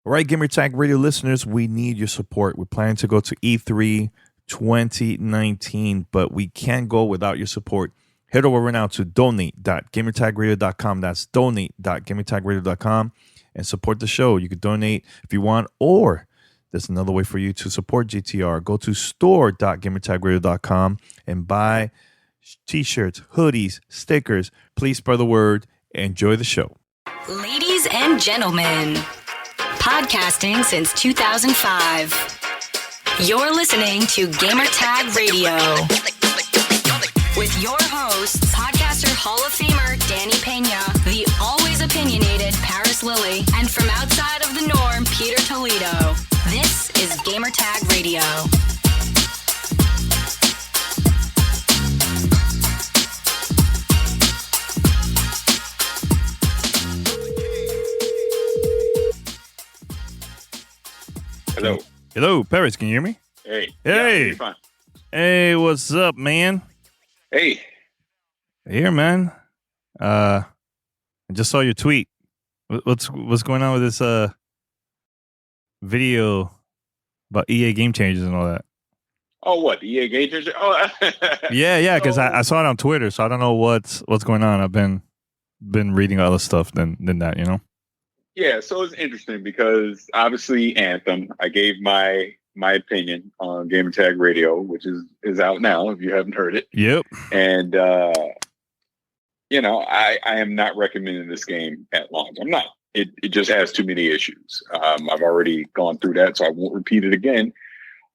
All right, Gamer Tag Radio listeners, we need your support. We're planning to go to E3 2019, but we can't go without your support. Head over right now to donate.gamertagradio.com. That's donate.gamertagradio.com and support the show. You can donate if you want, or there's another way for you to support GTR. Go to store.gamertagradio.com and buy t-shirts, hoodies, stickers. Please spread the word. Enjoy the show. Ladies and gentlemen, podcasting since 2005. You're listening to Gamertag Radio with your hosts, podcaster Hall of Famer Danny Pena, the always opinionated Paris Lilly, and from outside of the norm, Peter Toledo. This is Gamertag Radio. Hello. Hello, Paris. Can you hear me? Hey. Hey. Yeah, fine. Hey, what's up, man? Hey. Here, man. I just saw your tweet. What's going on with this video about EA Game Changers and all that? Oh, what? The EA Game Changer? Oh, yeah. Because I saw it on Twitter, so I don't know what's going on. I've been reading other stuff than that, you know. Yeah, so it's interesting because obviously Anthem, I gave my opinion on Gamertag Radio, which is out now if you haven't heard it. Yep. And I am not recommending this game at launch. I'm not. It just has too many issues. I've already gone through that, so I won't repeat it again.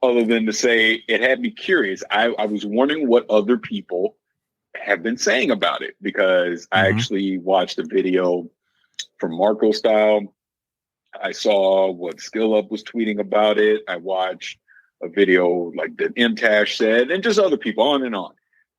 Other than to say it had me curious. I was wondering what other people have been saying about it because I actually watched a video from Marco Style. I saw what Skill Up was tweeting about it. I watched a video like that MTash said, and just other people on and on.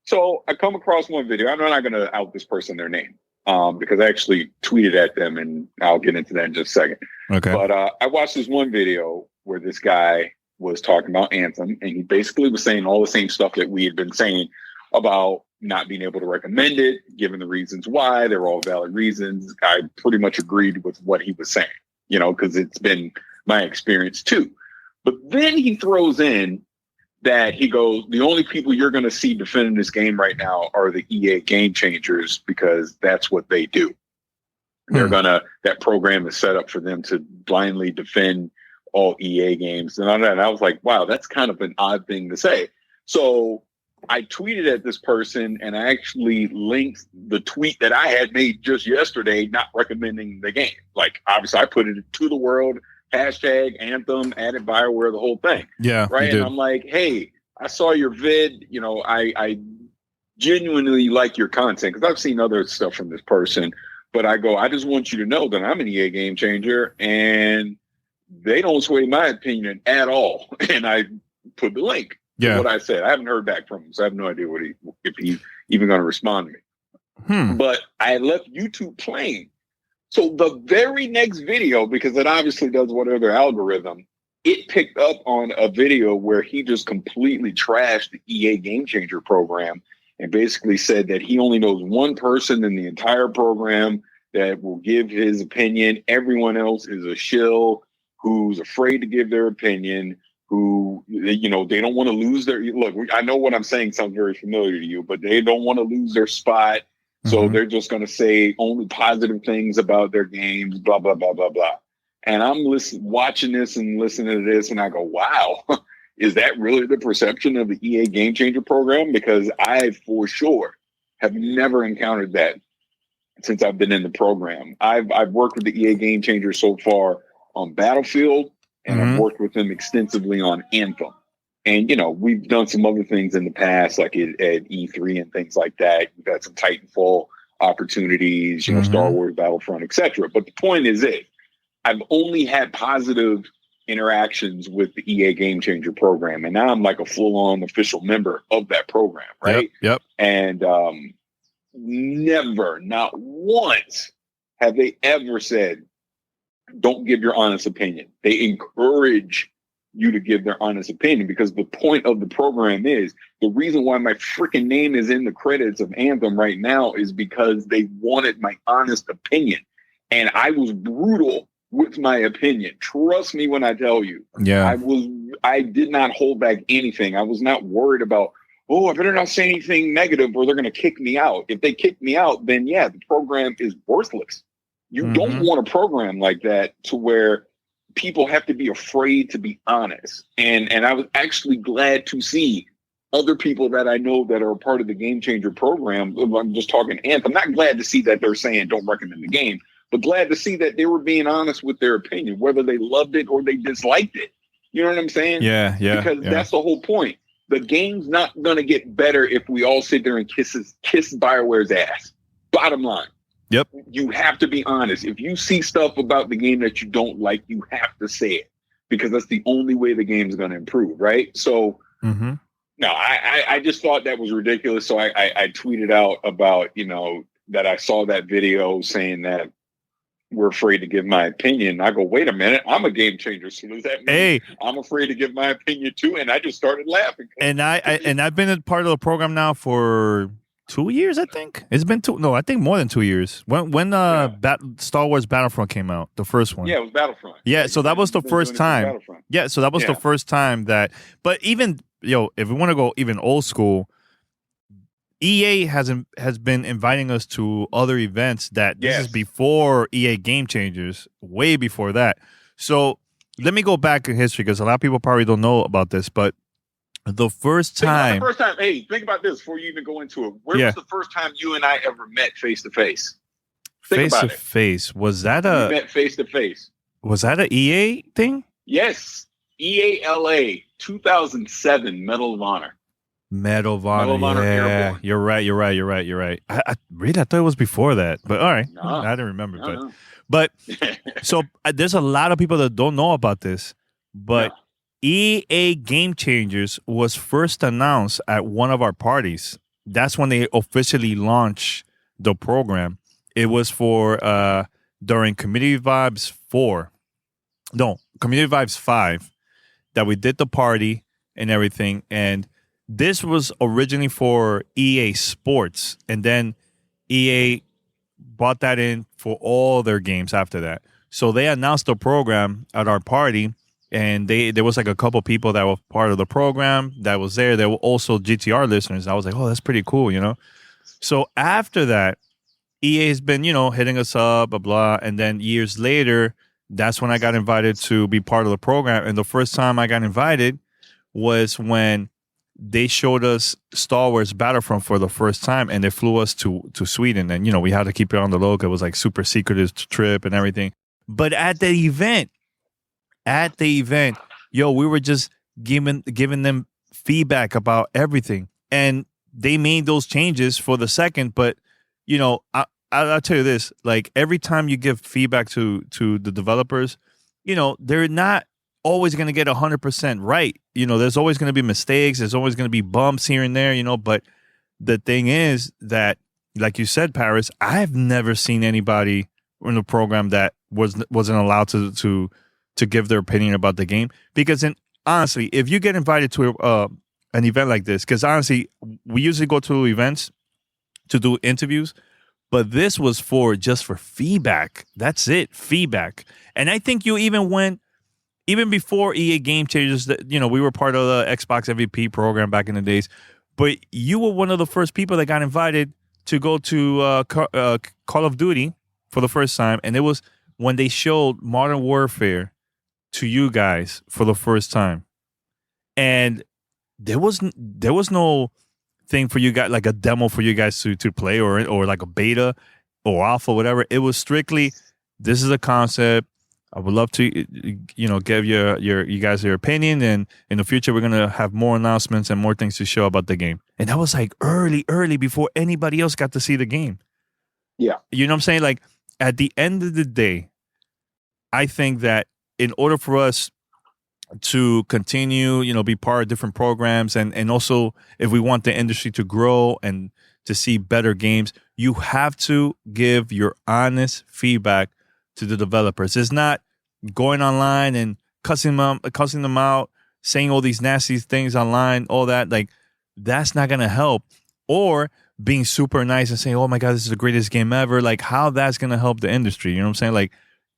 So I come across one video. I'm not going to out this person their name because I actually tweeted at them, and I'll get into that in just a second. Okay. But I watched this one video where this guy was talking about Anthem, and he basically was saying all the same stuff that we had been saying about not being able to recommend it, given the reasons why. They're all valid reasons. I pretty much agreed with what he was saying, because it's been my experience too. But then he throws in that he goes, the only people you're going to see defending this game right now are the EA Game Changers because that's what they do. They're that program is set up for them to blindly defend all EA games. And I was like, wow, that's kind of an odd thing to say. So I tweeted at this person and I actually linked the tweet that I had made just yesterday, not recommending the game. Like, obviously I put it to the world, hashtag Anthem, added BioWare, the whole thing. Yeah. Right. And I'm like, hey, I saw your vid. I genuinely like your content because I've seen other stuff from this person, but I just want you to know that I'm an EA Game Changer and they don't sway my opinion at all. And I put the link. Yeah. What I said. I haven't heard back from him, so I have no idea if he's even going to respond to me. But I left YouTube playing. So the very next video, because it obviously does whatever algorithm, it picked up on a video where he just completely trashed the EA Game Changer program and basically said that he only knows one person in the entire program that will give his opinion. Everyone else is a shill who's afraid to give their opinion, who, they don't want to lose their, look, I know what I'm saying sounds very familiar to you, but they don't want to lose their spot. So they're just going to say only positive things about their games, blah, blah, blah, blah, blah. And I'm watching this and listening to this and I go, wow, is that really the perception of the EA Game Changer program? Because I, for sure, have never encountered that since I've been in the program. I've worked with the EA Game Changer so far on Battlefield, and I've worked with them extensively on Anthem. And, we've done some other things in the past, like at E3 and things like that. We've had some Titanfall opportunities, Star Wars Battlefront, etc. But the point is I've only had positive interactions with the EA Game Changer program. And now I'm like a full-on official member of that program, right? Yep. And never, not once have they ever said, don't give your honest opinion. They encourage you to give their honest opinion because the point of the program is the reason why my freaking name is in the credits of Anthem right now is because they wanted my honest opinion. And I was brutal with my opinion. Trust me when I tell you. Yeah. I did not hold back anything. I was not worried about, oh, I better not say anything negative or they're going to kick me out. If they kick me out, then yeah, the program is worthless. You don't want a program like that to where people have to be afraid to be honest. And I was actually glad to see other people that I know that are a part of the Game Changer program. I'm just talking Anthem. I'm not glad to see that they're saying don't recommend the game, but glad to see that they were being honest with their opinion, whether they loved it or they disliked it. You know what I'm saying? Yeah. Because that's the whole point. The game's not going to get better if we all sit there and kiss BioWare's ass. Bottom line. Yep. You have to be honest. If you see stuff about the game that you don't like, you have to say it, because that's the only way the game's going to improve, right? So, no, I just thought that was ridiculous. So I tweeted out about, that I saw that video saying that we're afraid to give my opinion. I go, wait a minute, I'm a game changer. So does that mean I'm afraid to give my opinion too? And I just started laughing. And I've been a part of the program now for 2 years, I think. It's been I think more than 2 years. When Star Wars Battlefront came out, the first one. Yeah, it was Battlefront. Yeah, so that was the first time. Yeah, so that was the first time that. But even if we want to go even old school, EA has been inviting us to other events that this is before EA Game Changers, way before that. So let me go back in history, because a lot of people probably don't know about this, but the first time. Hey, think about this before you even go into it. Where was the first time you and I ever met face to face? Face to face. Was that we met face to face. Was that an EA thing? Yes. EALA 2007 Medal of Honor. Medal of Honor. Yeah, you're right. I thought it was before that, but all right. No, I didn't remember. But so there's a lot of people that don't know about this, but EA Game Changers was first announced at one of our parties. That's when they officially launched the program. It was for during Community Vibes 5 that we did the party and everything. And this was originally for EA Sports, and then EA brought that in for all their games after that. So they announced the program at our party, and there was like a couple people that were part of the program that was there. They were also GTR listeners. I was like, oh, that's pretty cool, So after that, EA has been, hitting us up, blah, blah. And then years later, that's when I got invited to be part of the program. And the first time I got invited was when they showed us Star Wars Battlefront for the first time, and they flew us to Sweden. And, we had to keep it on the low. It was like super secretive trip and everything. But at the event, we were just giving them feedback about everything. And they made those changes for the second. But, I'll tell you this, like every time you give feedback to the developers, they're not always going to get 100% right. There's always going to be mistakes. There's always going to be bumps here and there, but the thing is that, like you said, Paris, I've never seen anybody in the program that wasn't allowed to give their opinion about the game. Because honestly, if you get invited to an event like this, because honestly, we usually go to events to do interviews, but this was just for feedback. That's it, feedback. And I think you even went, even before EA Game Changers, we were part of the Xbox MVP program back in the days, but you were one of the first people that got invited to go to Call of Duty for the first time. And it was when they showed Modern Warfare to you guys for the first time. And there was no thing for you guys, like a demo for you guys to play or like a beta or alpha, whatever. It was strictly, this is a concept. I would love to, give you guys your opinion, and in the future we're gonna have more announcements and more things to show about the game. And that was like early before anybody else got to see the game. Yeah, you know what I'm saying? Like at the end of the day, I think that in order for us to continue, be part of different programs, and also if we want the industry to grow and to see better games, you have to give your honest feedback to the developers. It's not going online and cussing them out, saying all these nasty things online, all that. Like, that's not going to help. Or being super nice and saying, oh my God, this is the greatest game ever. Like, how that's going to help the industry. You know what I'm saying? Like,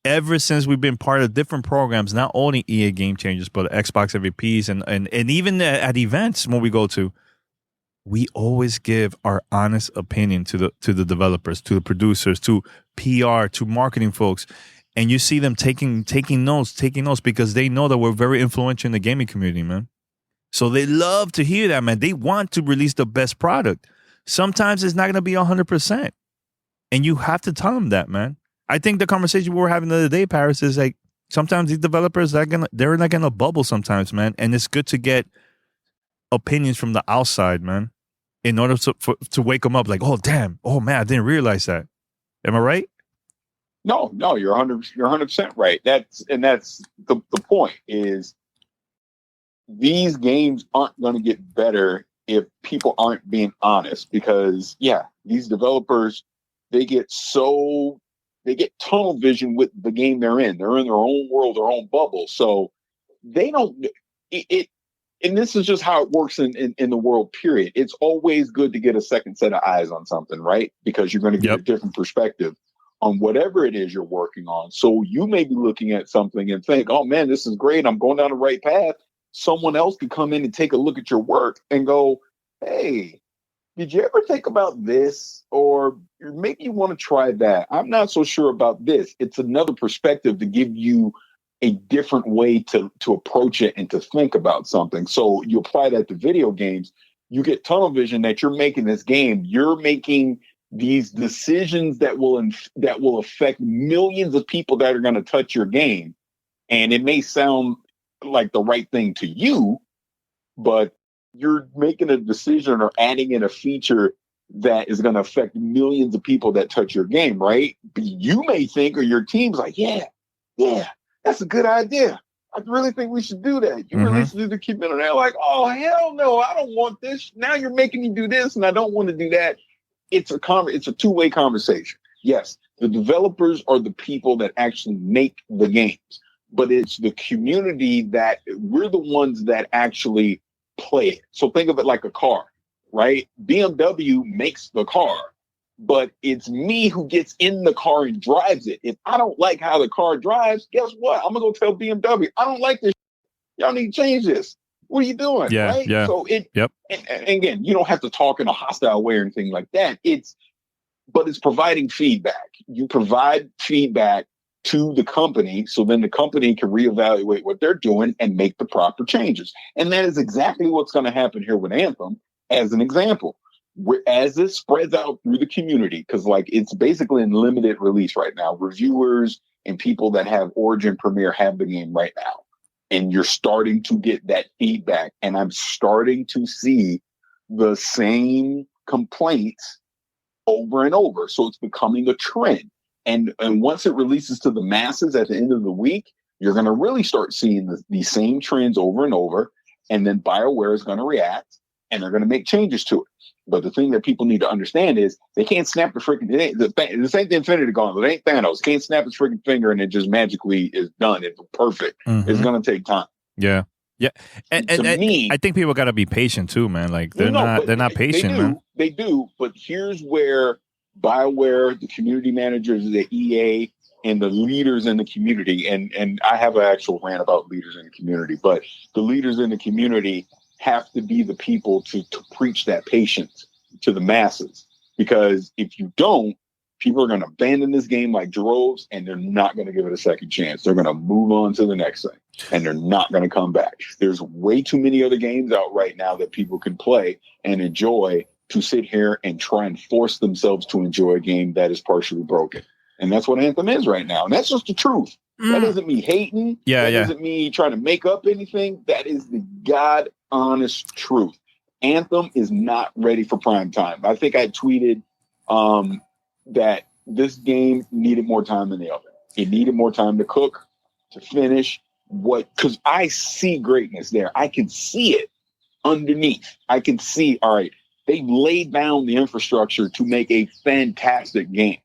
ever since we've been part of different programs, not only EA Game Changers, but Xbox MVPs and even at events when we go to, we always give our honest opinion to the developers, to the producers, to PR, to marketing folks. And you see them taking notes because they know that we're very influential in the gaming community, man. So they love to hear that, man. They want to release the best product. Sometimes it's not going to be 100%. And you have to tell them that, man. I think the conversation we were having the other day, Paris, is like sometimes these developers, they're not going to bubble sometimes, man. And it's good to get opinions from the outside, man, in order to wake them up like, oh, damn. Oh, man, I didn't realize that. Am I right? No, you're 100% right. That's the point is these games aren't going to get better if people aren't being honest, because these developers, they get tunnel vision with the game they're in. They're in their own world, their own bubble. So they don't and this is just how it works in the world, period. It's always good to get a second set of eyes on something, right? Because you're going to get a different perspective on whatever it is you're working on. So you may be looking at something and think, oh man, this is great. I'm going down the right path. Someone else could come in and take a look at your work and go, hey, did you ever think about this? Or maybe you want to try that. I'm not so sure about this. It's another perspective to give you a different way to approach it and to think about something. So you apply that to video games, you get tunnel vision that you're making this game. You're making these decisions that will affect millions of people that are going to touch your game. And it may sound like the right thing to you, but you're making a decision or adding in a feature that is going to affect millions of people that touch your game, right? But you may think, or your team's like, yeah, that's a good idea. I really think we should do that. You release it to the community, and they're like, oh, hell no, I don't want this. Now you're making me do this, and I don't want to do that. It's a two-way conversation. Yes, the developers are the people that actually make the games, but it's the community that we're the ones that actually play it. So think of it like a car, right? BMW makes the car, but it's me who gets in the car and drives it. If I don't like how the car drives, guess what? I'm going to go tell BMW, I don't like this. Y'all need to change this. What are you doing? Yeah, right? yeah. So and again, you don't have to talk in a hostile way or anything like that. But it's providing feedback. You provide feedback to the company, so then the company can reevaluate what they're doing and make the proper changes. And that is exactly what's going to happen here with Anthem, as an example. As it spreads out through the community, because like it's basically in limited release right now. Reviewers and people that have Origin Premiere have the game right now. And you're starting to get that feedback. And I'm starting to see the same complaints over and over. So it's becoming a trend. And once it releases to the masses at the end of the week, you're going to really start seeing these same trends over and over. And then BioWare is going to react and they're going to make changes to it. But the thing that people need to understand is they can't snap the freaking this ain't the Infinity Gauntlet. It ain't Thanos. Can't snap his freaking finger and it just magically is done. It's perfect. It's going to take time. Yeah. And I think people got to be patient too, man. Like they're not patient, man. They do. But here's where BioWare, the community managers, the EA, and the leaders in the community, and I have an actual rant about leaders in the community, but the leaders in the community have to be the people to preach that patience to the masses. Because if you don't, people are going to abandon this game like droves, and they're not going to give it a second chance. They're going to move on to the next thing, and they're not going to come back. There's way too many other games out right now that people can play and enjoy to sit here and try and force themselves to enjoy a game that is partially broken. And that's what Anthem is right now. And that's just the truth. That isn't me hating. That isn't me trying to make up anything. That is the God honest truth. Anthem is not ready for prime time. I think I tweeted that this game needed more time in the oven. It needed more time to cook, to finish because I see greatness there. I can see it underneath. I can see, all right, they've laid down the infrastructure to make a fantastic game.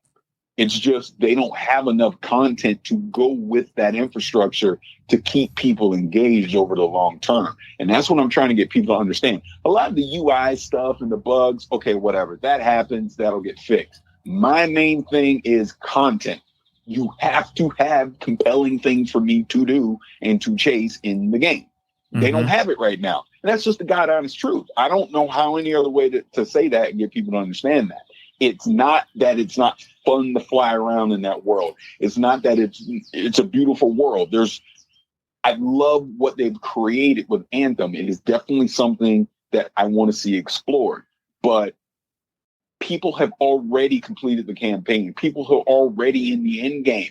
It's just they don't have enough content to go with that infrastructure to keep people engaged over the long term. And that's what I'm trying to get people to understand. A lot of the UI stuff and the bugs, okay, whatever. That happens. That'll get fixed. My main thing is content. you have to have compelling things for me to do and to chase in the game. They don't have it right now. And that's just the God honest truth. I don't know how any other way to say that and get people to understand that. It's not that it's not fun to fly around in that world. It's not that it's a beautiful world. I love what they've created with Anthem. It is definitely something that I want to see explored. But people have already completed the campaign. People are already in the end game.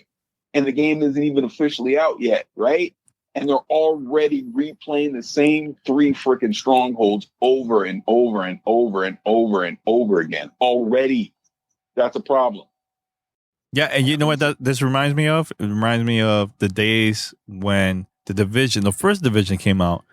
And the game isn't even officially out yet, right? And they're already replaying the same 3 freaking strongholds over and over and over and over and over again. Already. That's a problem. Yeah, and you know what this reminds me of? It reminds me of the days when the first Division came out,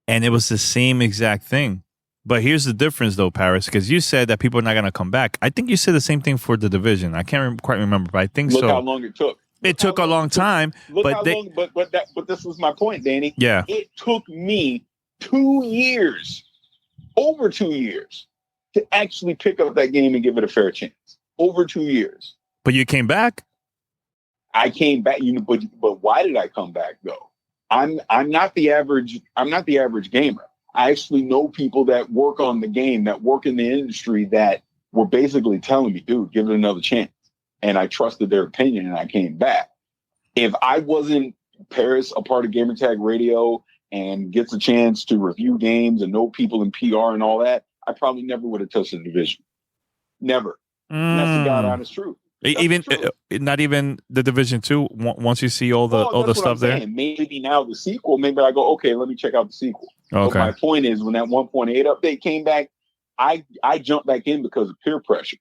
and it was the same exact thing. But here's the difference, though, Paris, because you said that people are not going to come back. I think you said the same thing for the Division. I can't quite remember, but I think so. Look how long it took. It took a long time. But this was my point, Danny. Yeah. It took me 2 years, over 2 years, to actually pick up that game and give it a fair chance. Over 2 years. But you came back? I came back, but why did I come back though? I'm not the average gamer. I actually know people that work on the game, that work in the industry, that were basically telling me, dude, give it another chance. And I trusted their opinion and I came back. If I wasn't Paris, a part of Gamertag Radio, and gets a chance to review games and know people in PR and all that, I probably never would have touched the Division. Never. And that's the God honest truth. Even not even the Division 2. Once you see all the stuff there, maybe now the sequel. Maybe I go, okay, let me check out the sequel. Okay. But my point is, when that 1.8 update came back, I jumped back in because of peer pressure,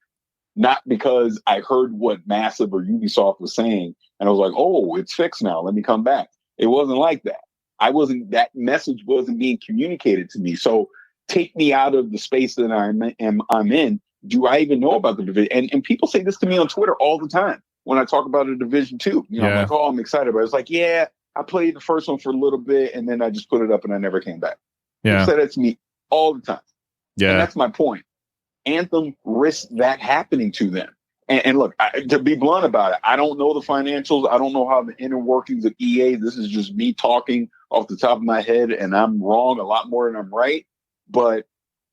not because I heard what Massive or Ubisoft was saying, and I was like, oh, it's fixed now. Let me come back. It wasn't like that. That message wasn't being communicated to me. So take me out of the space that I'm in. Do I even know about the Division? And people say this to me on Twitter all the time when I talk about a Division 2. I'm like, oh, I'm excited. But it's like, yeah, I played the first one for a little bit and then I just put it up and I never came back. Yeah. They say that to me all the time. Yeah. And that's my point. Anthem risks that happening to them. And look, to be blunt about it, I don't know the financials. I don't know how the inner workings of EA. This is just me talking off the top of my head, and I'm wrong a lot more than I'm right. But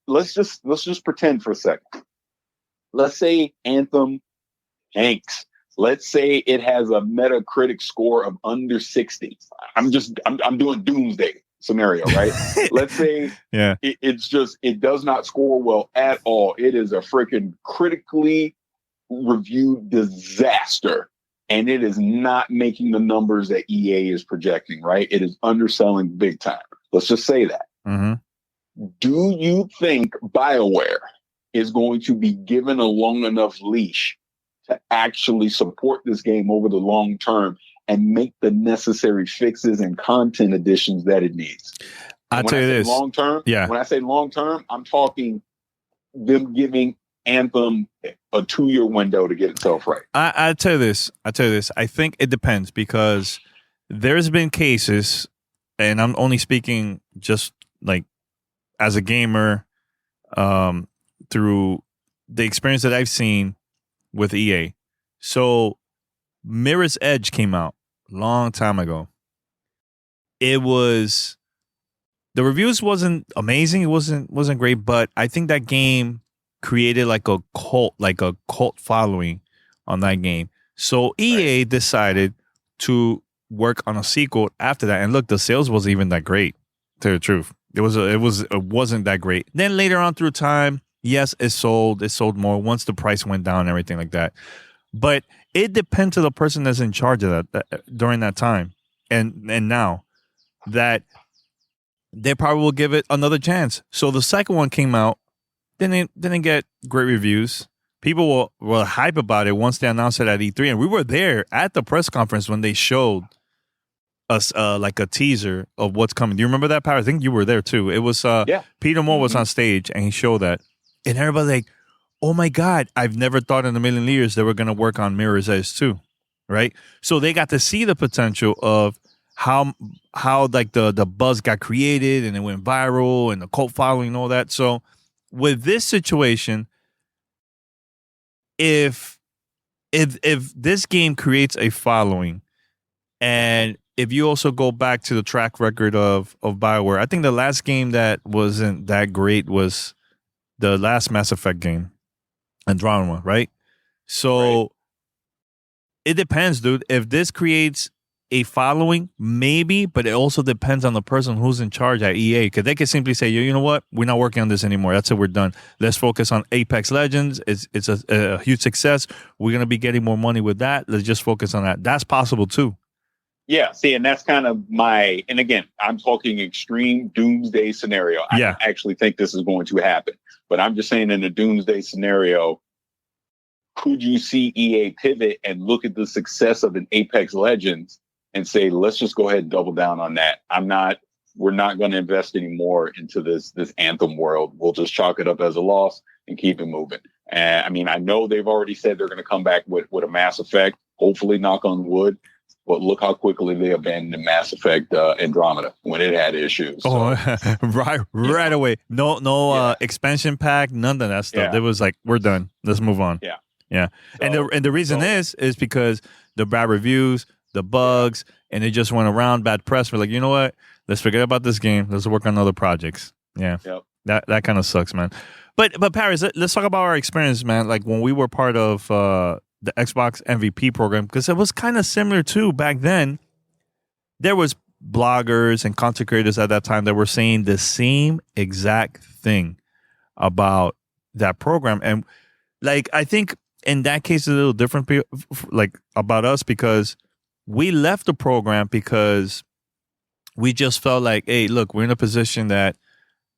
let's just pretend for a second. Let's say Anthem tanks. Let's say it has a Metacritic score of under 60. I'm doing doomsday scenario, right? Let's say it does not score well at all. It is a freaking critically reviewed disaster, and it is not making the numbers that EA is projecting, right? It is underselling big time. Let's just say that. Mm-hmm. Do you think BioWare is going to be given a long enough leash to actually support this game over the long term and make the necessary fixes and content additions that it needs? I'll tell you this. Long term, when I say long term, I'm talking them giving Anthem a 2-year window to get itself right. I'll tell you this. I think it depends, because there's been cases, and I'm only speaking just like as a gamer, through the experience that I've seen with EA. So Mirror's Edge came out a long time ago. The reviews wasn't amazing. It wasn't great, but I think that game created like a cult following on that game. So EA decided to work on a sequel after that. And look, the sales wasn't even that great, to tell you the truth. It wasn't that great. Then later on through time, yes, it sold more once the price went down and everything like that. But it depends on the person that's in charge of that during that time. And now that they probably will give it another chance. So the second one came out, didn't get great reviews. People were hype about it once they announced it at E3, and we were there at the press conference when they showed us like a teaser of what's coming. Do you remember that, Pat? I think you were there too. It was Peter Moore was on stage and he showed that, and everybody's like, "Oh my God! I've never thought in a million years they were going to work on Mirror's Edge 2." Right? So they got to see the potential of how like the buzz got created and it went viral and the cult following and all that. So with this situation, if if this game creates a following, and if you also go back to the track record of BioWare, I think the last game that wasn't that great was the last Mass Effect game, Andromeda, right? So it depends, dude. If this creates a following, maybe, but it also depends on the person who's in charge at EA, because they could simply say, you know what, we're not working on this anymore. That's it, we're done. Let's focus on Apex Legends. It's a huge success. We're going to be getting more money with that. Let's just focus on that. That's possible too. Yeah, see, and that's kind of and again, I'm talking extreme doomsday scenario. I actually think this is going to happen, but I'm just saying in a doomsday scenario, could you see EA pivot and look at the success of an Apex Legends and say, let's just go ahead and double down on that? We're not going to invest any more into this Anthem world. We'll just chalk it up as a loss and keep it moving. And I mean, I know they've already said they're going to come back with a Mass Effect, hopefully knock on wood. But look how quickly they abandoned Mass Effect Andromeda when it had issues. So, right away. No expansion pack, none of that stuff. It was like, we're done. Let's move on. Yeah. So, and the reason is because the bad reviews, the bugs, and it just went around, bad press. We're like, you know what? Let's forget about this game. Let's work on other projects. Yeah. Yep. That kind of sucks, man. But Paris, let's talk about our experience, man. Like when we were part of the Xbox MVP program, because it was kind of similar too back then. There was bloggers and content creators at that time that were saying the same exact thing about that program. And like, I think in that case, it's a little different, like about us, because we left the program because we just felt like, hey, look, we're in a position that,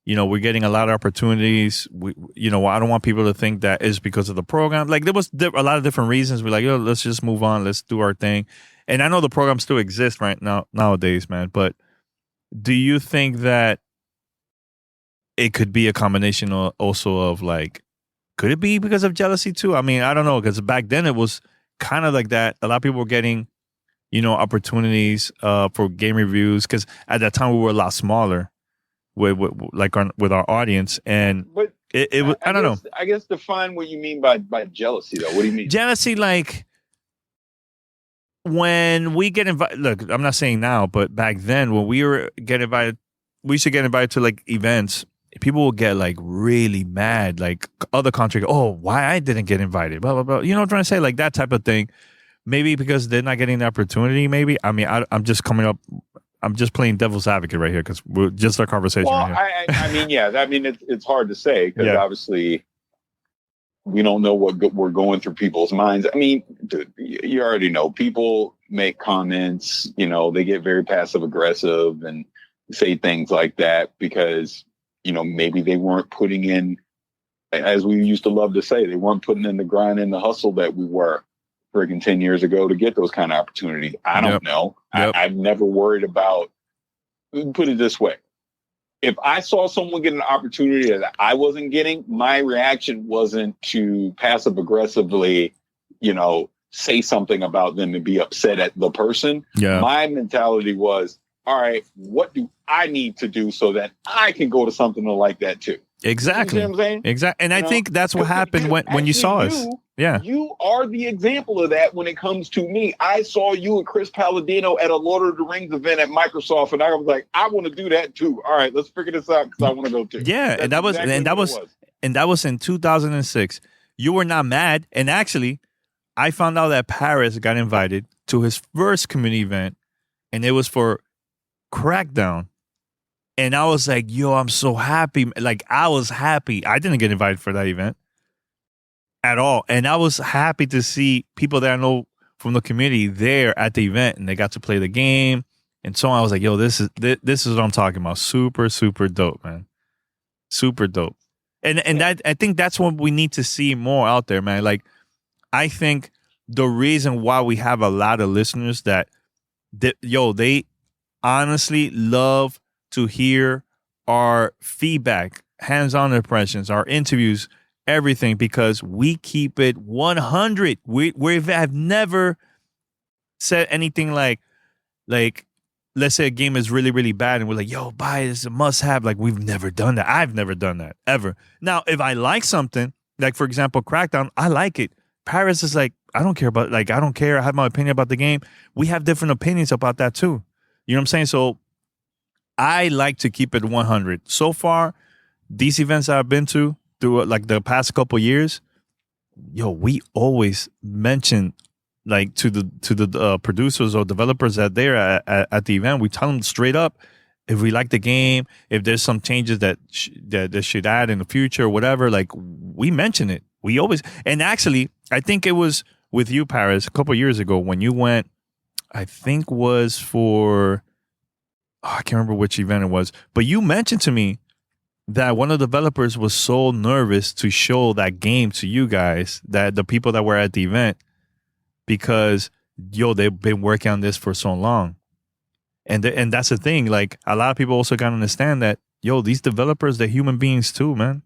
we're getting a lot of opportunities. I don't want people to think that it's because of the program. Like there was a lot of different reasons. We're like, let's just move on. Let's do our thing. And I know the program still exists right now nowadays, man. But do you think that it could be a combination also of like, could it be because of jealousy too? I mean, I don't know, because back then it was kind of like that. A lot of people were getting, opportunities for game reviews, because at that time we were a lot smaller. With our audience, and but it was, I don't know. I guess define what you mean by jealousy, though. What do you mean? Jealousy, like when we get invited. Look, I'm not saying now, but back then when we used to get invited to like events. People will get like really mad, like other country. Oh, why I didn't get invited? Blah blah blah. You know what I'm trying to say? Like that type of thing. Maybe because they're not getting the opportunity. Maybe. I mean, I'm just coming up. I'm just playing devil's advocate right here because we're just our conversation. Well, right here. I mean, it's hard to say because obviously we don't know what we're going through people's minds. I mean, dude, you already know people make comments. They get very passive aggressive and say things like that because maybe they weren't putting in, as we used to love to say, they weren't putting in the grind and the hustle that we were friggin' 10 years ago to get those kind of opportunities. I don't know. Yep. I've never worried about, put it this way. If I saw someone get an opportunity that I wasn't getting, my reaction wasn't to passive aggressively, say something about them and be upset at the person. Yeah. My mentality was, all right, what do I need to do so that I can go to something like that too? Exactly. You know what I'm saying? Exactly. And I think that's what happened when you saw us. Yeah. You are the example of that when it comes to me. I saw you and Chris Palladino at a Lord of the Rings event at Microsoft, and I was like, I want to do that too. All right, let's figure this out because I want to go too. Yeah, and that was in 2006. You were not mad, and actually, I found out that Paris got invited to his first community event, and it was for Crackdown. And I was like, yo, I'm so happy. Like, I was happy. I didn't get invited for that event at all. And I was happy to see people that I know from the community there at the event, and they got to play the game and so on. I was like, yo, this is what I'm talking about. Super, super dope, man. Super dope. And that, I think that's what we need to see more out there, man. Like, I think the reason why we have a lot of listeners that they honestly love to hear our feedback, hands-on impressions, our interviews, everything, because we keep it 100. We have never said anything like let's say a game is really, really bad and we're like, yo, buy it, it's a must-have. Like, we've never done that. I've never done that, ever. Now, if I like something, like, for example, Crackdown, I like it. Paris is like, I don't care about, like, I don't care. I have my opinion about the game. We have different opinions about that too. You know what I'm saying? So I like to keep it 100. So far, these events that I've been to through like the past couple years, we always mention like to the producers or developers that they're at the event. We tell them straight up if we like the game, if there's some changes that they should add in the future or whatever. Like, we mention it. We always, and actually, I think it was with you, Paris, a couple years ago when you went. I think was for, I can't remember which event it was, but you mentioned to me that one of the developers was so nervous to show that game to you guys, that the people that were at the event, because they've been working on this for so long. And that's the thing. Like, a lot of people also gotta understand that, these developers, they're human beings too, man.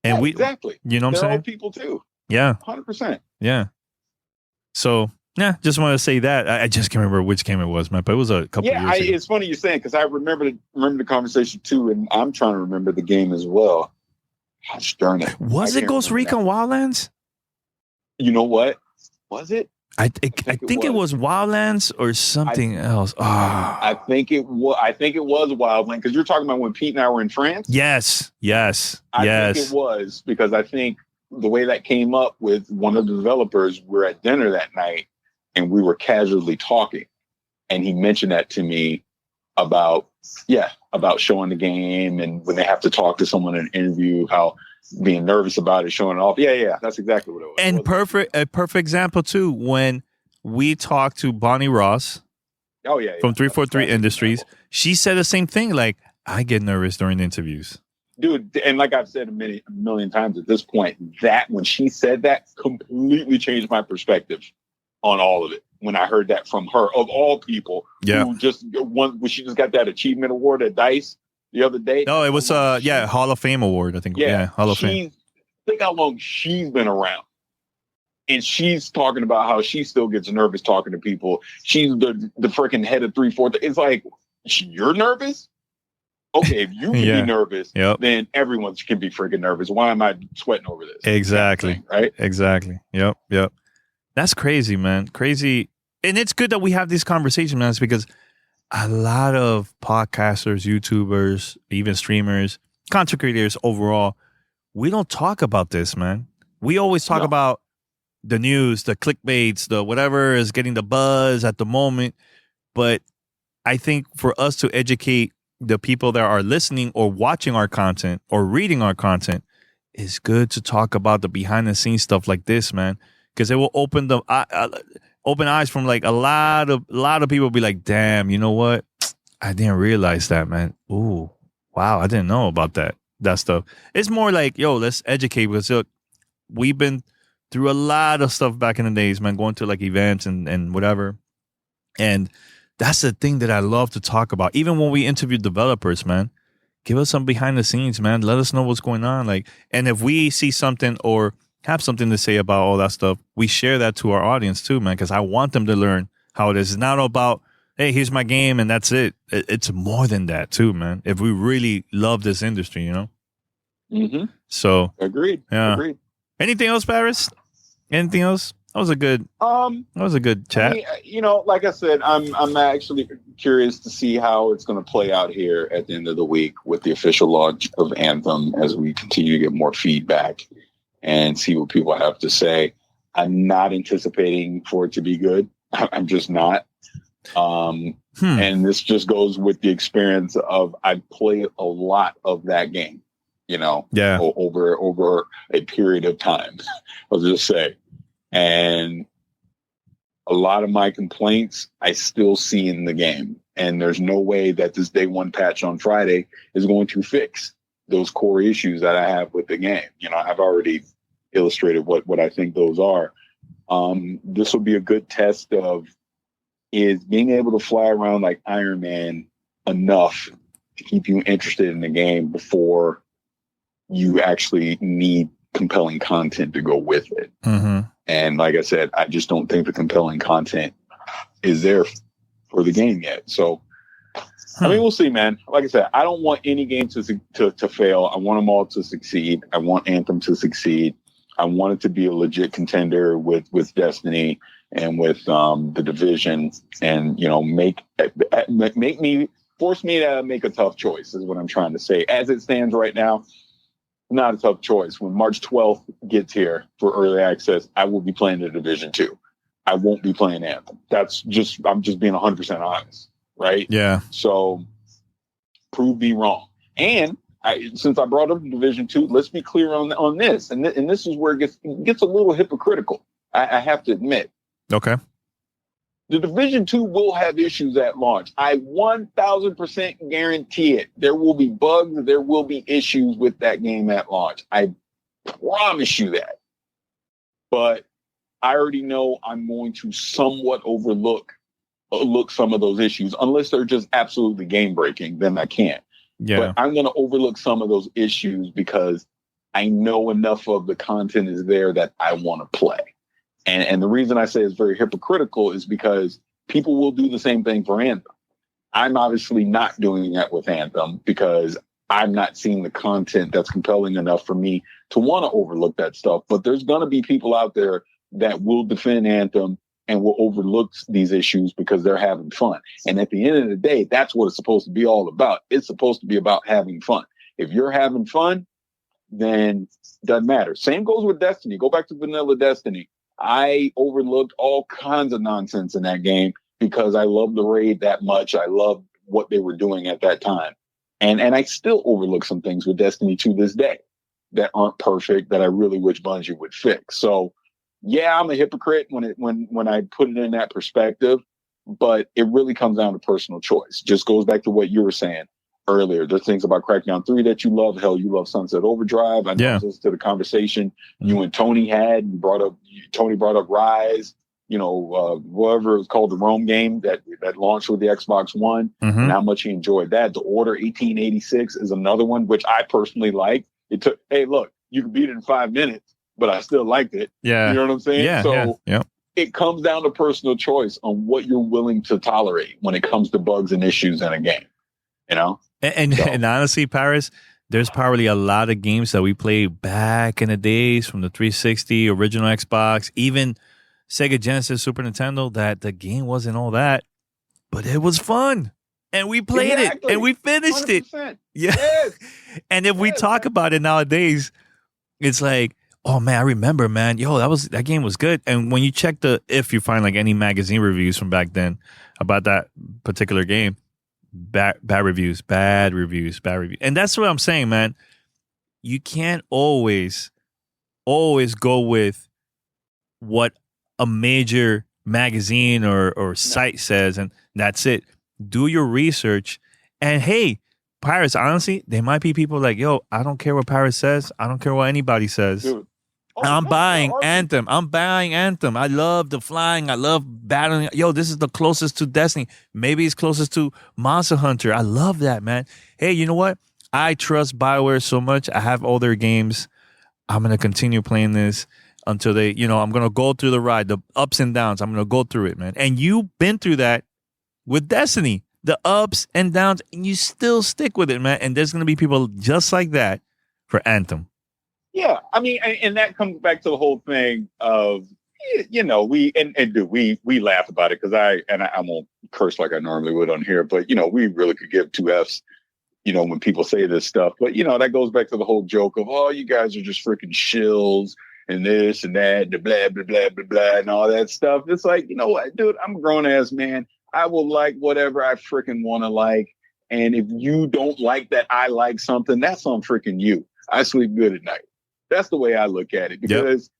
And yeah, exactly. You know what I'm saying? They're all people too. Yeah. 100%. Yeah. So, yeah, just want to say that. I just can't remember which game it was, man, but it was a couple years ago. It's funny you're saying, because I remember the conversation too, and I'm trying to remember the game as well. Gosh darn it. Was it Ghost Recon Wildlands? You know what? Was it? I think it was Wildlands or something else. I think it was Wildlands, because you're talking about when Pete and I were in France. Yes. I think it was, because I think the way that came up with one of the developers, we're at dinner that night and we were casually talking, and he mentioned that to me about showing the game, and when they have to talk to someone in an interview, how being nervous about it, showing it off. Yeah, that's exactly what it was. And a perfect example too, when we talked to Bonnie Ross. Oh yeah, from 343 Industries, she said the same thing. Like, I get nervous during the interviews, dude. And like I've said a million times at this point, that when she said that, completely changed my perspective on all of it. When I heard that from her, of all people, who just when she just got that achievement award at DICE the other day. No, it was Hall of Fame award, I think. Yeah, Hall of Fame. Think how long she's been around. And she's talking about how she still gets nervous talking to people. She's the freaking head of 343. It's like, you're nervous? Okay, if you can be nervous, then everyone can be freaking nervous. Why am I sweating over this? Exactly. Kind of thing, right? Exactly. Yep. That's crazy, man. Crazy. And it's good that we have these conversations, man. It's because a lot of podcasters, YouTubers, even streamers, content creators overall, we don't talk about this, man. We always talk about the news, the clickbaits, the whatever is getting the buzz at the moment. But I think for us to educate the people that are listening or watching our content or reading our content, it's good to talk about the behind the scenes stuff like this, man, because it will open eyes from like a lot of people be like, damn, you know what? I didn't realize that, man. Ooh, wow, I didn't know about that stuff. It's more like, let's educate, because look, we've been through a lot of stuff back in the days, man, going to like events and whatever. And that's the thing that I love to talk about. Even when we interview developers, man, give us some behind the scenes, man. Let us know what's going on. Like, and if we see something or have something to say about all that stuff, we share that to our audience too, man, because I want them to learn how it is. It's not about, hey, here's my game and that's it. It's more than that too, man. If we really love this industry, Mm-hmm. So agreed. Yeah. Agreed. Anything else, Paris? Anything else? That was a good chat. I mean, like I said, I'm actually curious to see how it's going to play out here at the end of the week with the official launch of Anthem, as we continue to get more feedback and see what people have to say. I'm not anticipating for it to be good. I'm just not. And this just goes with the experience of I played a lot of that game, over a period of time, I'll just say. And a lot of my complaints I still see in the game. And there's no way that this day one patch on Friday is going to fix those core issues that I have with the game. I've already illustrated what I think those are. This will be a good test of, is being able to fly around like Iron Man enough to keep you interested in the game before you actually need compelling content to go with it. Mm-hmm. And like I said, I just don't think the compelling content is there for the game yet. So, I mean, we'll see, man. Like I said, I don't want any game to fail. I want them all to succeed. I want Anthem to succeed. I wanted to be a legit contender with Destiny and with the division, and force me to make a tough choice is what I'm trying to say. As it stands right now, not a tough choice. When March 12th gets here for early access, I will be playing the Division 2. I won't be playing Anthem. I'm just being 100% honest, right? Yeah. So prove me wrong. And since I brought up the Division 2, let's be clear on this. And this is where it gets a little hypocritical, I have to admit. Okay. The Division 2 will have issues at launch. I 1,000% guarantee it. There will be bugs. There will be issues with that game at launch. I promise you that. But I already know I'm going to somewhat overlook some of those issues. Unless they're just absolutely game breaking, then I can't. Yeah. But I'm going to overlook some of those issues because I know enough of the content is there that I want to play. And the reason I say it's very hypocritical is because people will do the same thing for Anthem. I'm obviously not doing that with Anthem because I'm not seeing the content that's compelling enough for me to want to overlook that stuff. But there's going to be people out there that will defend Anthem and will overlook these issues because they're having fun. And at the end of the day, that's what it's supposed to be all about. It's supposed to be about having fun. If you're having fun, then it doesn't matter. Same goes with Destiny. Go back to vanilla Destiny. I overlooked all kinds of nonsense in that game because I love the raid that much. I love what they were doing at that time. And I still overlook some things with Destiny to this day that aren't perfect, that I really wish Bungie would fix. So yeah, I'm a hypocrite when I put it in that perspective, but it really comes down to personal choice. Just goes back to what you were saying earlier. There's things about Crackdown 3 that you love. Hell, you love Sunset Overdrive. I know this to the conversation you and Tony had. Tony brought up Rise, whatever it was called, the Rome game that launched with the Xbox One, and how much he enjoyed that. The Order 1886 is another one, which I personally like. Hey, look, you can beat it in 5 minutes, but I still liked it. Yeah. You know what I'm saying? Yeah. Yeah. It comes down to personal choice on what you're willing to tolerate when it comes to bugs and issues in a game. And honestly, Paris, there's probably a lot of games that we played back in the days from the 360, original Xbox, even Sega Genesis, Super Nintendo, that the game wasn't all that, but it was fun. And we played it and we finished 100%. It. Yeah. Yes. And if we talk about it nowadays, it's like, oh man, I remember, man. Yo, that game was good. And when you check if you find like any magazine reviews from back then about that particular game, bad reviews. And that's what I'm saying, man. You can't always go with what a major magazine or site says, and that's it. Do your research. And hey, Pirates, honestly, there might be people like, yo, I don't care what Pirates says. I don't care what anybody says. Dude. I'm buying Anthem. I love the flying. I love battling. Yo, this is the closest to Destiny. Maybe it's closest to Monster Hunter. I love that, man. Hey, you know what? I trust BioWare so much. I have all their games. I'm going to continue playing this until they, I'm going to go through the ride, the ups and downs. I'm going to go through it, man. And you've been through that with Destiny, the ups and downs, and you still stick with it, man. And there's going to be people just like that for Anthem. Yeah, I mean, and that comes back to the whole thing of, we laugh about it because I won't curse like I normally would on here, but, we really could give two Fs, when people say this stuff. But, that goes back to the whole joke of, oh, you guys are just freaking shills and this and that, the blah, blah, blah, blah, blah, and all that stuff. It's like, you know what, dude, I'm a grown ass man. I will like whatever I freaking want to like. And if you don't like that I like something, that's on freaking you. I sleep good at night. That's the way I look at it, because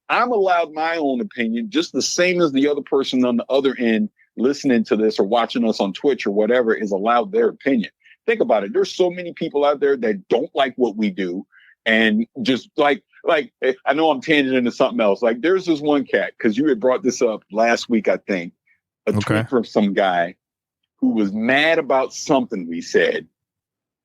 I'm allowed my own opinion just the same as the other person on the other end listening to this or watching us on Twitch or whatever is allowed their opinion. Think about it. There's so many people out there that don't like what we do. And just like I know I'm tangent into something else. Like there's this one cat, because you had brought this up last week, I think, a tweet from some guy who was mad about something we said.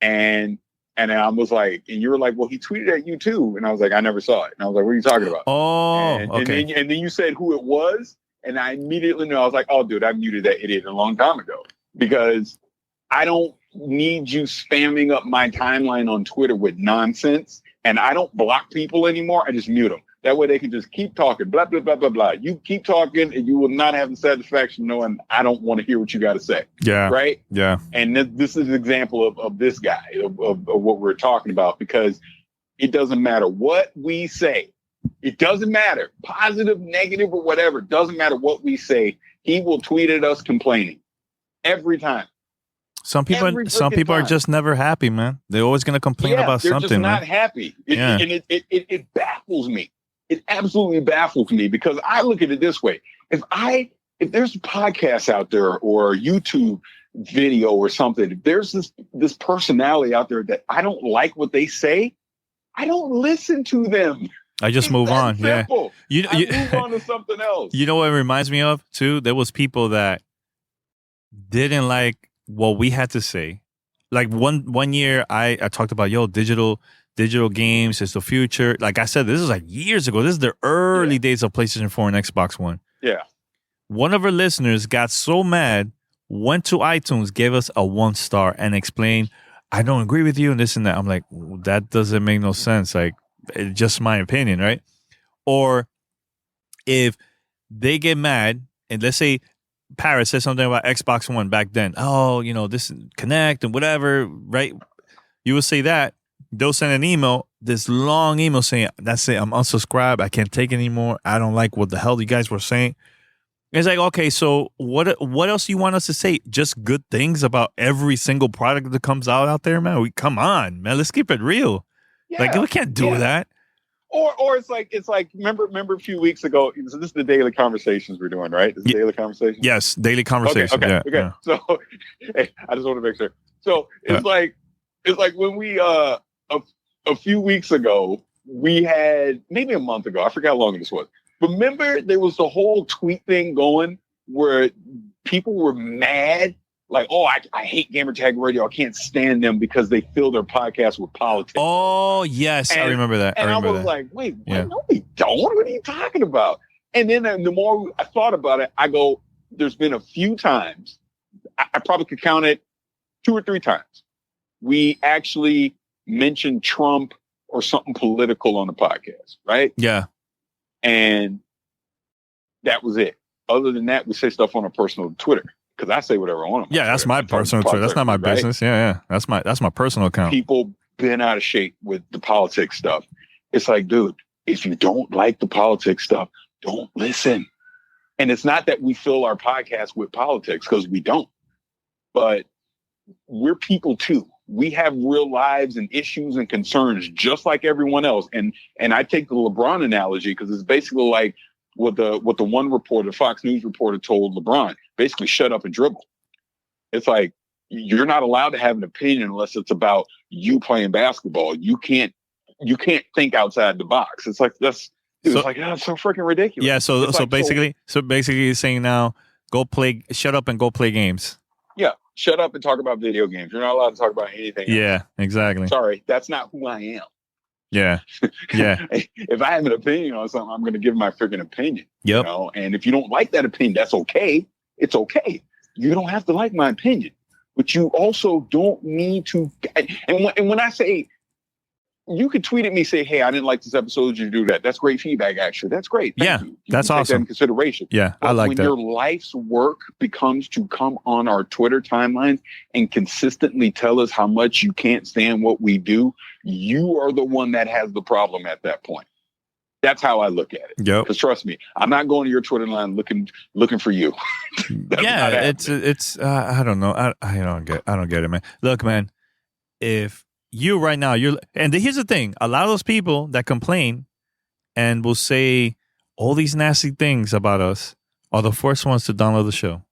And I was like, and you were like, well, he tweeted at you too. And I was like, I never saw it. And I was like, what are you talking about? Oh, okay. And then you said who it was. And I immediately knew. I was like, oh, dude, I muted that idiot a long time ago, because I don't need you spamming up my timeline on Twitter with nonsense. And I don't block people anymore. I just mute them. That way they can just keep talking, blah, blah, blah, blah, blah. You keep talking and you will not have the satisfaction knowing I don't want to hear what you got to say. Yeah. Right? Yeah. And this is an example of this guy, of what we're talking about, because it doesn't matter what we say. It doesn't matter. Positive, negative, or whatever. It doesn't matter what we say. He will tweet at us complaining every time. Some people are just never happy, man. They're always going to complain about something. They're just not happy. And it baffles me. It absolutely baffles me, because I look at it this way. If there's a podcast out there or a YouTube video or something, if there's this personality out there that I don't like what they say, I don't listen to them. I just move on. Simple. Yeah. I move on to something else. You know what it reminds me of too? There was people that didn't like what we had to say. Like one year I talked about, digital games is the future. Like I said, this is like years ago. This is the early days of PlayStation 4 and Xbox One. Yeah. One of our listeners got so mad, went to iTunes, gave us a 1-star and explained, I don't agree with you and this and that. I'm like, that doesn't make no sense. Like, it's just my opinion, right? Or if they get mad and let's say Paris says something about Xbox One back then. Oh, this Connect and whatever, right? You will say that. They'll send an email, this long email saying, that's it, I'm unsubscribed. I can't take it anymore. I don't like what the hell you guys were saying. It's like, okay, so what else do you want us to say? Just good things about every single product that comes out there, man? Come on, man. Let's keep it real. Yeah, like, we can't do that. Or it's like remember a few weeks ago, this is the daily conversations we're doing, right? This is daily conversations? Yes, daily conversation. Okay. Yeah. So hey, I just want to make sure. So it's like when we a few weeks ago, we had, maybe a month ago, I forgot how long this was. Remember there was the whole tweet thing going where people were mad. Like, oh, I hate Gamertag Radio. I can't stand them because they fill their podcast with politics. Oh, yes. I remember that. And I was like, wait, no, we don't. What are you talking about? And then the more I thought about it, I go, there's been a few times, I probably could count it 2 or 3 times, we actually mentioned Trump or something political on the podcast, right? Yeah. And that was it. Other than that, we say stuff on our personal Twitter. Because I say whatever I want. Yeah, that's my personal Twitter. That's not my business. Yeah. That's my personal account. People been out of shape with the politics stuff. It's like, dude, if you don't like the politics stuff, don't listen. And it's not that we fill our podcast with politics, because we don't. But we're people too. We have real lives and issues and concerns just like everyone else. And I take the LeBron analogy because it's basically like what the one reporter, Fox News reporter, told LeBron. Basically, shut up and dribble. It's like, you're not allowed to have an opinion unless it's about you playing basketball. You can't think outside the box. It's like it's so freaking ridiculous. Yeah. So basically you're saying now, shut up and go play games. Yeah. Shut up and talk about video games. You're not allowed to talk about anything else. Yeah, exactly. Sorry, that's not who I am. Yeah. Yeah. If I have an opinion on something, I'm going to give my freaking opinion. Yep. And if you don't like that opinion, that's okay. It's okay. You don't have to like my opinion, but you also don't need to. And when I say, you could tweet at me, say, hey, I didn't like this episode. You do that. That's great feedback, actually. That's great. Thank you. That's awesome. Take that in consideration. Yeah, I like that. When your life's work becomes to come on our Twitter timelines and consistently tell us how much you can't stand what we do, you are the one that has the problem at that point. That's how I look at it. Yep. Because trust me, I'm not going to your Twitter line looking for you. Yeah, it's I don't know. I don't get it, man. Look, man, if you right now, and here's the thing, a lot of those people that complain and will say all these nasty things about us are the first ones to download the show.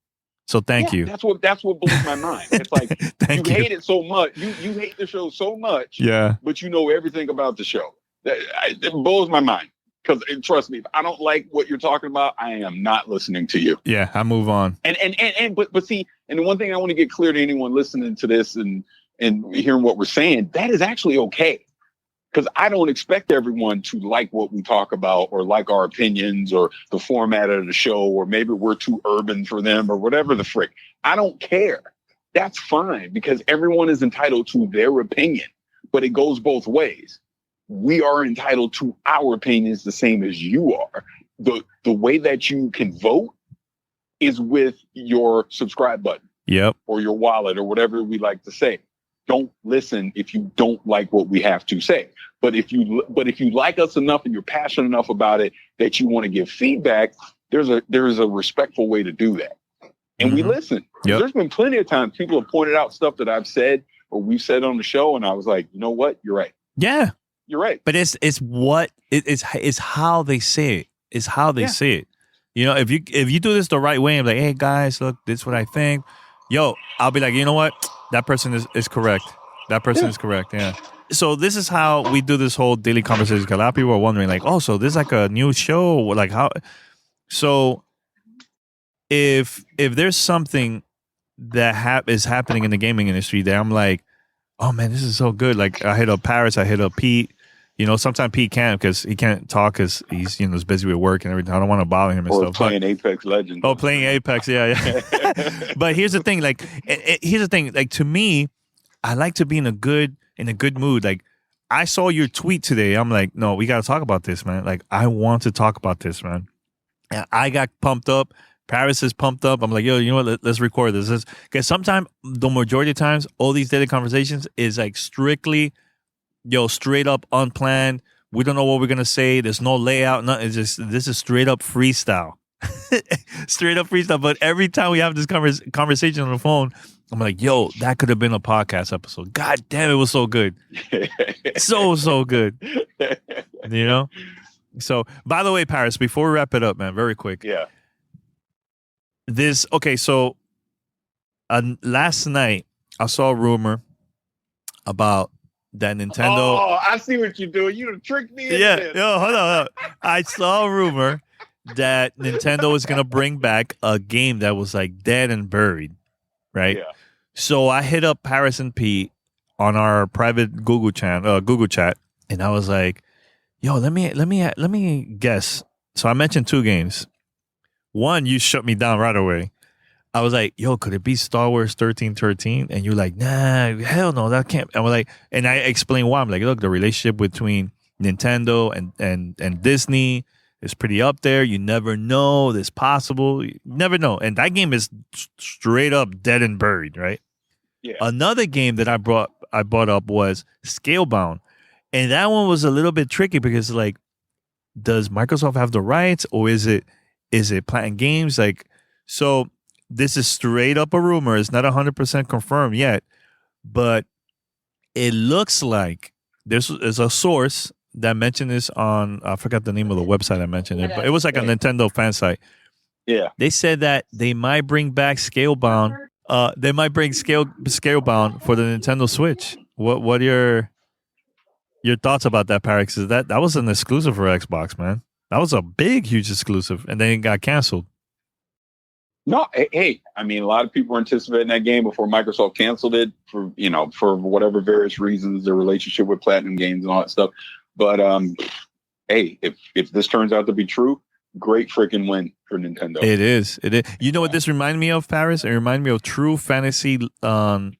So thank you. That's what blows my mind. It's like, you hate it so much. You hate the show so much. Yeah. But you know everything about the show. It blows my mind. Because trust me, if I don't like what you're talking about, I am not listening to you. Yeah, I move on. But see, and the one thing I want to get clear to anyone listening to this and hearing what we're saying, that is actually okay. Because I don't expect everyone to like what we talk about or like our opinions or the format of the show, or maybe we're too urban for them or whatever the frick. I don't care. That's fine, because everyone is entitled to their opinion, but it goes both ways. we are entitled to our opinions the same as you are. The way that you can vote is with your subscribe button. Yep. Or your wallet or whatever we like to say. Don't listen if you don't like what we have to say. But if you like us enough and you're passionate enough about it that you want to give feedback, there's a respectful way to do that. And we listen. Yep. There's been plenty of times people have pointed out stuff that I've said or we've said on the show, and I was like, you know what? You're right. Yeah. You're right. But it's how they say it. It's how they say it. You know, if you do this the right way, I'm like, hey guys, look, this is what I think. Yo, I'll be like, you know what? That person is correct. That person is correct. Yeah. So this is how we do this whole daily conversation. A lot of people are wondering, like, oh, so this is like a new show, like how? So if there's something that is happening in the gaming industry that I'm like, oh man, this is so good. Like I hit up Paris, I hit up Pete. You know, sometimes Pete can't because he can't talk because he's is busy with work and everything. I don't want to bother him and or stuff. Playing Apex Legends. Oh, playing Apex, yeah. But here's the thing, like, to me, I like to be in a good mood. Like, I saw your tweet today. I'm like, no, we got to talk about this, man. Like, I want to talk about this, man. And I got pumped up. Paris is pumped up. I'm like, yo, you know what? Let's record this. Because sometimes, the majority of times, all these daily conversations is like strictly, straight up unplanned. We don't know what we're gonna say. There's no layout. No, it's just this is straight up freestyle. Straight up freestyle. But every time we have this conversation on the phone, I'm like, yo, that could have been a podcast episode. God damn, it was so good. so good. You know? So, by the way, Paris, before we wrap it up, man, very quick. Yeah. So last night I saw a rumor about that Nintendo. Oh, I see what you're doing. You done tricked me. Hold on. I saw a rumor that Nintendo is gonna bring back a game that was like dead and buried, right? Yeah. So I hit up Paris and Pete on our private Google chat, and I was like, "Yo, let me guess." So I mentioned 2 games. One, you shut me down right away. I was like, yo, could it be Star Wars 1313? And you're like, nah, hell no, that can't. And we're like, and I explained why. I'm like, look, the relationship between Nintendo and Disney is pretty up there. You never know. It's possible. You never know. And that game is straight up dead and buried, right? Yeah. Another game that I brought up was Scalebound. And that one was a little bit tricky because, like, does Microsoft have the rights or is it Platinum Games? Like, so this is straight up a rumor. It's not 100% confirmed yet, but it looks like there's a source that mentioned this on, I forgot the name of the website I mentioned it, but it was like a Nintendo fan site. Yeah. They said that they might bring back Scalebound. They might bring Scalebound for the Nintendo Switch. What are your thoughts about that, Paris? That was an exclusive for Xbox, man. That was a big, huge exclusive, and then it got canceled. No, hey, I mean, a lot of people were anticipating that game before Microsoft canceled it for whatever various reasons, their relationship with Platinum Games and all that stuff. But hey, if this turns out to be true, great freaking win for Nintendo. It is. You know what this reminded me of, Paris? It reminded me of True Fantasy Live.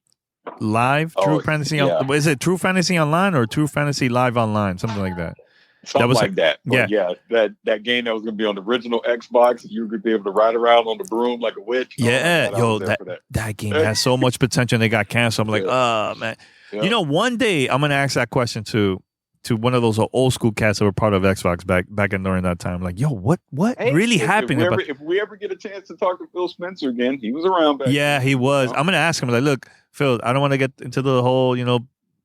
True Fantasy. Yeah. Is it True Fantasy Online or True Fantasy Live Online? Something like that. Something like that. But yeah, that game that was going to be on the original Xbox, you were going to be able to ride around on the broom like a witch. Yeah, that game has so much potential and they got canceled. I'm like, oh, man. Yeah. You know, one day I'm going to ask that question to one of those old school cats that were part of Xbox back in during that time. Like, yo, what really happened? If we ever get a chance to talk to Phil Spencer again, he was around back then. He was. I'm going to ask him, like, look, Phil, I don't want to get into the whole,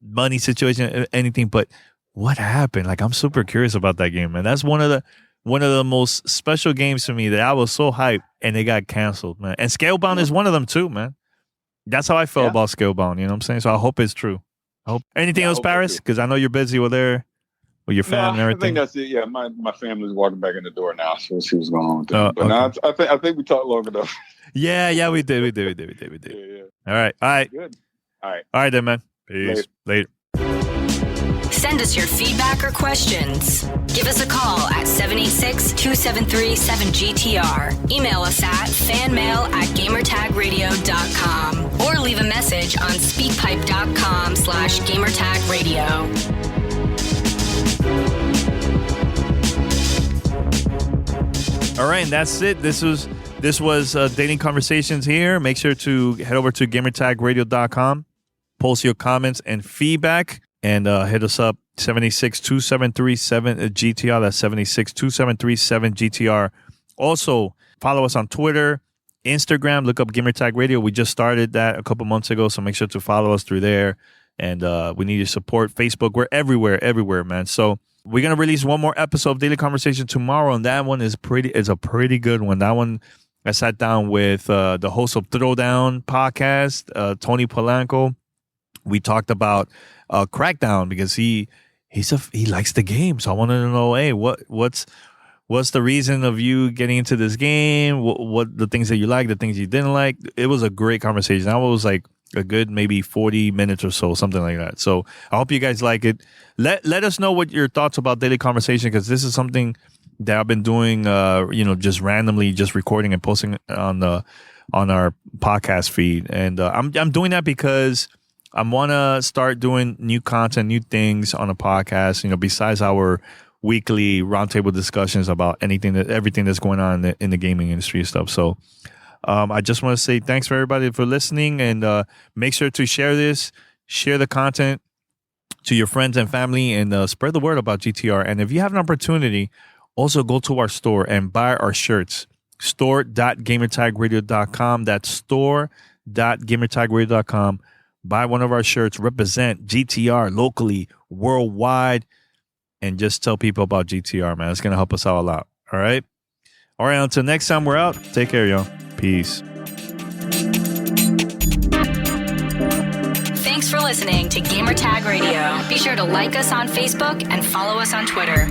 money situation, anything, but what happened? Like, I'm super curious about that game, man. That's one of the most special games to me that I was so hyped and they got canceled, man. And Scalebound is one of them too, man. That's how I felt about Scalebound. You know what I'm saying? So I hope it's true. Anything else, Paris? Because I know you're busy with your family and everything. I think that's it. Yeah, my family's walking back in the door now, so we'll see what's going on with them. But okay. I think we talked long enough. Yeah, we did. Yeah. All right. Good. All right then, man. Peace. Later. Send us your feedback or questions. Give us a call at 786-273-7GTR. Email us at fanmail@gamertagradio.com or leave a message on speakpipe.com/gamertagradio. All right, and that's it. This was Dating Conversations here. Make sure to head over to gamertagradio.com, post your comments and feedback, and hit us up 762-737-GTR. That's 762-737-GTR. Also, follow us on Twitter, Instagram. Look up Gamertag Radio. We just started that a couple months ago, so make sure to follow us through there. And we need your support. Facebook, we're everywhere, man. So we're gonna release one more episode of Daily Conversation tomorrow, and that one is a pretty good one. That one, I sat down with the host of Throwdown podcast, Tony Polanco. We talked about Crackdown because he likes the game. So I wanted to know, hey, what's the reason of you getting into this game? What the things that you like, the things you didn't like? It was a great conversation. That was like a good maybe 40 minutes or so, something like that. So I hope you guys like it. Let us know what your thoughts about Daily Conversation, because this is something that I've been doing, just randomly, just recording and posting on our podcast feed. And I'm doing that because I want to start doing new content, new things on a podcast, besides our weekly roundtable discussions about everything that's going on in the gaming industry and stuff. So I just want to say thanks for everybody for listening, and make sure to share the content to your friends and family, and spread the word about GTR. And if you have an opportunity, also go to our store and buy our shirts, store.gamertagradio.com. That's store.gamertagradio.com. Buy one of our shirts, represent GTR locally, worldwide, and just tell people about GTR, man. It's going to help us out a lot. All right. Until next time, we're out. Take care, y'all. Peace. Thanks for listening to Gamertag Radio. Be sure to like us on Facebook and follow us on Twitter.